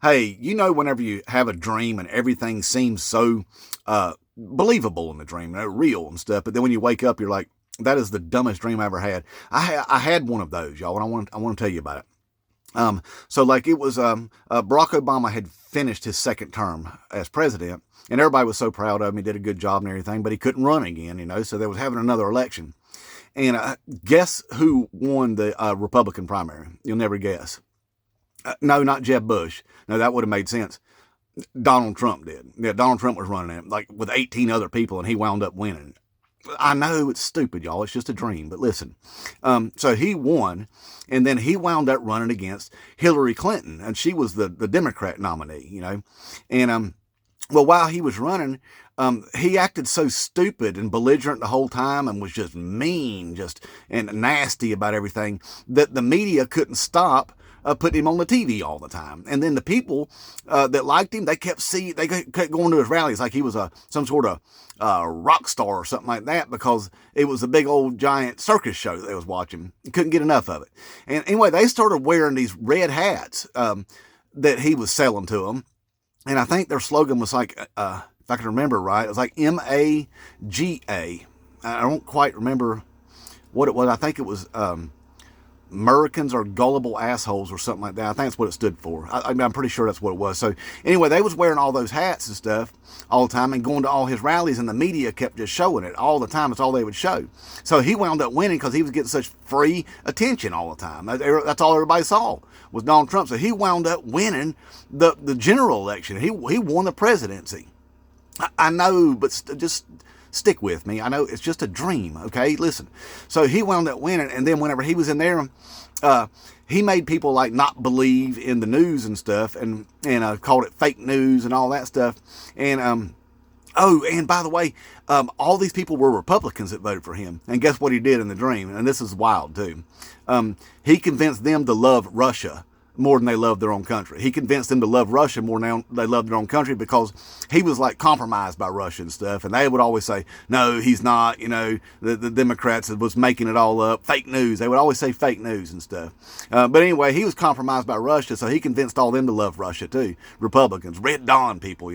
hey, whenever you have a dream and everything seems so believable in the dream, real and stuff, but then when you wake up, you're like, that is the dumbest dream I ever had. I had one of those, y'all, and I want to tell you about it. So like it was, Barack Obama had finished his second term as president, and everybody was so proud of him. He did a good job and everything, but he couldn't run again, so they was having another election. And guess who won the Republican primary? You'll never guess. No, not Jeb Bush. No, that would have made sense. Donald Trump did. Yeah, Donald Trump was running it, like with 18 other people, and he wound up winning. I know it's stupid, y'all. It's just a dream, but listen. So he won, and then he wound up running against Hillary Clinton, and she was the Democrat nominee, And well, while he was running, he acted so stupid and belligerent the whole time and was just mean, and nasty about everything that the media couldn't stop putting him on the TV all the time. And then the people that liked him, they kept going to his rallies like he was some sort of rock star or something like that, because it was a big old giant circus show that they was watching. Couldn't get enough of it. And anyway, they started wearing these red hats that he was selling to them. And I think their slogan was like, if I can remember right, it was like MAGA. I don't quite remember what it was. I think it was Americans are gullible assholes or something like that. I think that's what it stood for. I'm pretty sure that's what it was. So anyway, they was wearing all those hats and stuff all the time and going to all his rallies, and the media kept just showing it all the time. It's all they would show. So he wound up winning because he was getting such free attention all the time. That's all everybody saw was Donald Trump. So he wound up winning the general election. He won the presidency. I know, but just stick with me. I know it's just a dream, okay? Listen. So he wound up winning, and then whenever he was in there, he made people like not believe in the news and stuff, and called it fake news and all that stuff. And and by the way, all these people were Republicans that voted for him. And guess what he did in the dream? And this is wild too. He convinced them to love Russia more than they loved their own country. He convinced them to love Russia more than they loved their own country, because he was like compromised by Russia and stuff. And they would always say, no, he's not, the Democrats was making it all up. Fake news. They would always say fake news and stuff. But anyway, he was compromised by Russia, so he convinced all them to love Russia too. Republicans, Red Dawn people,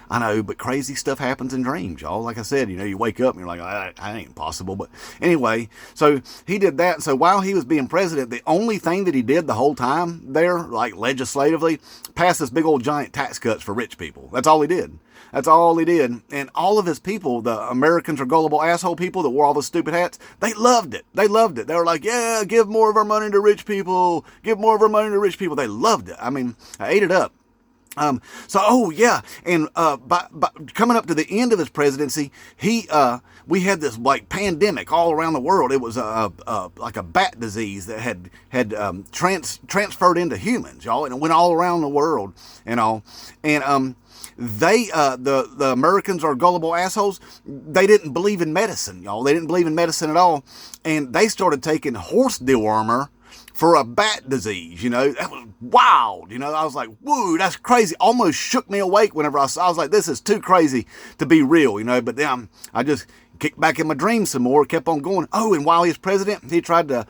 I know, but crazy stuff happens in dreams, y'all. Like I said, you wake up and you're like, that ain't possible. But anyway, so he did that. And so while he was being president, the only thing that he did the whole time there, like legislatively, passed this big old giant tax cuts for rich people. That's all he did. That's all he did. And all of his people, the Americans are gullible asshole people that wore all the stupid hats, they loved it. They loved it. They were like, yeah, give more of our money to rich people. Give more of our money to rich people. They loved it. I mean, I ate it up. And by coming up to the end of his presidency, we had this like pandemic all around the world. It was like a bat disease that had transferred into humans, y'all, and it went all around the world and all. And the Americans are gullible assholes. They didn't believe in medicine, y'all. They didn't believe in medicine at all, and they started taking horse dewormer for a bat disease. That was wild. I was like, whoa, that's crazy. Almost shook me awake whenever I was like, this is too crazy to be real, but then I just kicked back in my dreams some more, kept on going. Oh, and while he was president, he tried to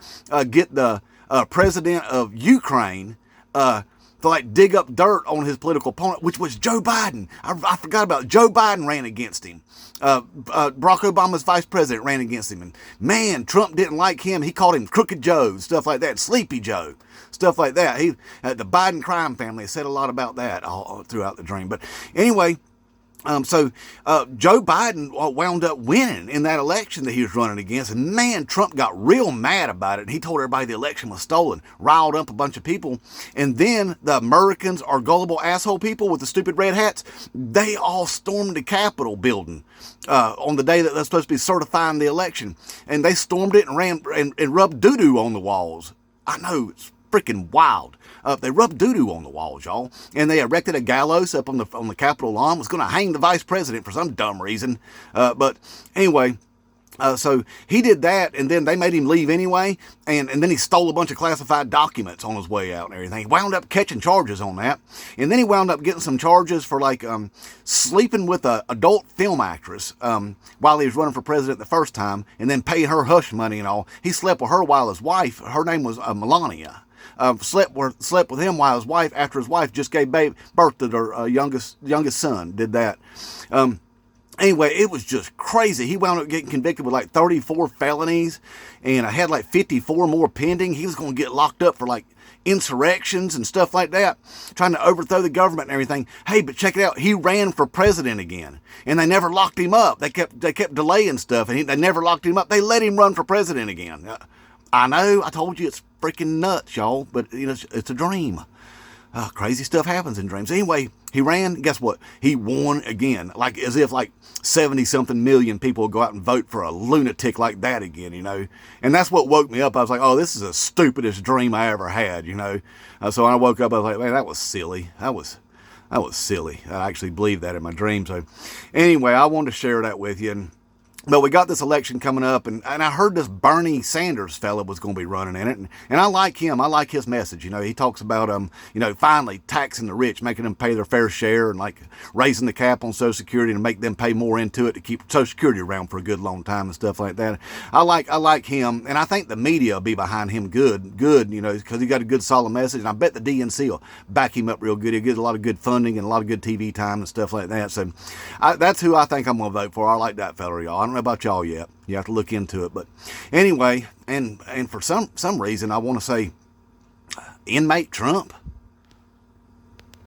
get the president of Ukraine to like dig up dirt on his political opponent, which was Joe Biden. I forgot about it. Joe Biden ran against him. Barack Obama's vice president ran against him. And man, Trump didn't like him. He called him Crooked Joe, stuff like that. Sleepy Joe, stuff like that. The Biden crime family said a lot about that all throughout the dream. But anyway, so Joe Biden wound up winning in that election that he was running against. And man, Trump got real mad about it. He told everybody the election was stolen, riled up a bunch of people. And then the Americans are gullible asshole people with the stupid red hats. They all stormed the Capitol building on the day that they're supposed to be certifying the election. And they stormed it and ran and rubbed doo-doo on the walls. I know, it's freaking wild. They rubbed doo-doo on the walls, y'all, and they erected a gallows up on the Capitol lawn. Was going to hang the vice president for some dumb reason, but anyway, so he did that, and then they made him leave anyway, and then he stole a bunch of classified documents on his way out and everything. He wound up catching charges on that, and then he wound up getting some charges for like sleeping with an adult film actress while he was running for president the first time, and then paying her hush money and all. He slept with her while his wife, her name was Melania. slept with him while after his wife just gave birth to their youngest son. Did that. Anyway, it was just crazy. He wound up getting convicted with like 34 felonies, and I had like 54 more pending. He was going to get locked up for like insurrections and stuff like that, trying to overthrow the government and everything. Hey, but check it out. He ran for president again, and they never locked him up. They kept delaying stuff, and they never locked him up. They let him run for president again. I know. I told you it's freaking nuts, y'all, but you know it's a dream. Crazy stuff happens in dreams. Anyway, he ran. Guess what? He won again. Like as if like 70-something million people would go out and vote for a lunatic like that again, you know. And that's what woke me up. I was like, oh, this is the stupidest dream I ever had, you know. So when I woke up, I was like, man, that was silly. That was silly. I actually believed that in my dream. So anyway, I wanted to share that with you. But we got this election coming up, and I heard this Bernie Sanders fella was going to be running in it, and I like him. I like his message. You know, he talks about finally taxing the rich, making them pay their fair share, and like raising the cap on Social Security to make them pay more into it to keep Social Security around for a good long time and stuff like that. I like him, and I think the media will be behind him good, you know, because he got a good solid message, and I bet the DNC will back him up real good. He'll get a lot of good funding and a lot of good TV time and stuff like that. So that's who I think I'm going to vote for. I like that fella, y'all. I don't know about y'all yet. You have to look into it. But anyway, and for some reason, I want to say inmate Trump.